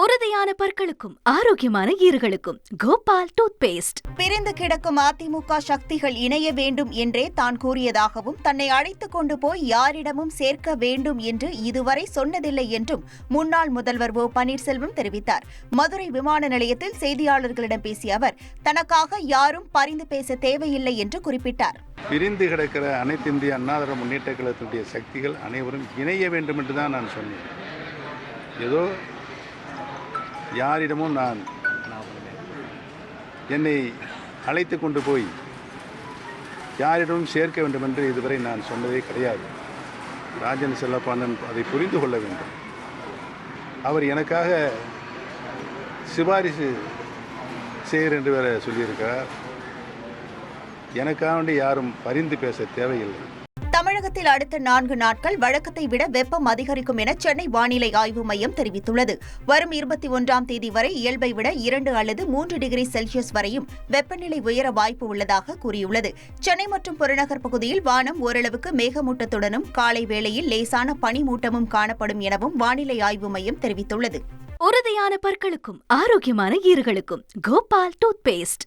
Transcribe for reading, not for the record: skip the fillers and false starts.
உறுதியான பற்களுக்கும் ஆரோக்கியமான ஈறுகளுக்கும் Gopal tooth paste. பிரிந்து கிடக்கும் அதிமுக சக்திகள் இணைய வேண்டும் என்றே தான் கூறியதாகவும் தன்னை அழைத்துக் கொண்டு போய் யாரிடமும் சேர்க்க வேண்டும் என்று இதுவரை சொன்னதில்லை என்றும் முன்னாள் முதல்வர் ஓ பன்னீர்செல்வம் தெரிவித்தார். மதுரை விமான நிலையத்தில் செய்தியாளர்களிடம் பேசிய அவர் தனக்காக யாரும் பரிந்து பேச தேவையில்லை என்று குறிப்பிட்டார். பிரிந்து கிடக்கிற அனைத்து இந்திய அண்ணா திராவிட முன்னேற்ற கழகத்தினுடைய சக்திகள் அனைவரும் இணைய வேண்டும் என்று தான் நான் சொன்னேன். ஏதோ யாரிடமும் நான் என்னை அழைத்து கொண்டு போய் யாரிடமும் சேர்க்க வேண்டும் என்று இதுவரை நான் சொன்னதே கிடையாது. ராஜன் செல்லப்பாண்டன் அதை புரிந்து கொள்ள வேண்டும். அவர் எனக்காக சிபாரிசு செய்கிறேன் என்று வேற சொல்லியிருக்கிறார். எனக்காக வேண்டி யாரும் பரிந்து பேச தேவையில்லை. தமிழகத்தில் அடுத்த 4 நாட்கள் வழக்கத்தை விட வெப்பம் அதிகரிக்கும் என சென்னை வானிலை ஆய்வு மையம் தெரிவித்துள்ளது. வரும் 21ஆம் தேதி வரை இயல்பை விட 2 அல்லது 3 டிகிரி செல்சியஸ் வரையும் வெப்பநிலை உயர வாய்ப்பு உள்ளதாக கூறியுள்ளது. சென்னை மற்றும் புறநகர் பகுதியில் வானம் ஓரளவுக்கு மேகமூட்டத்துடனும் காலை வேளையில் லேசான பனிமூட்டமும் காணப்படும் எனவும் வானிலை ஆய்வு மையம் தெரிவித்துள்ளது. உறுதியான பற்களுக்கும் ஆரோக்கியமான ஈறுகளுக்கும் கோபால் டூத் பேஸ்ட்.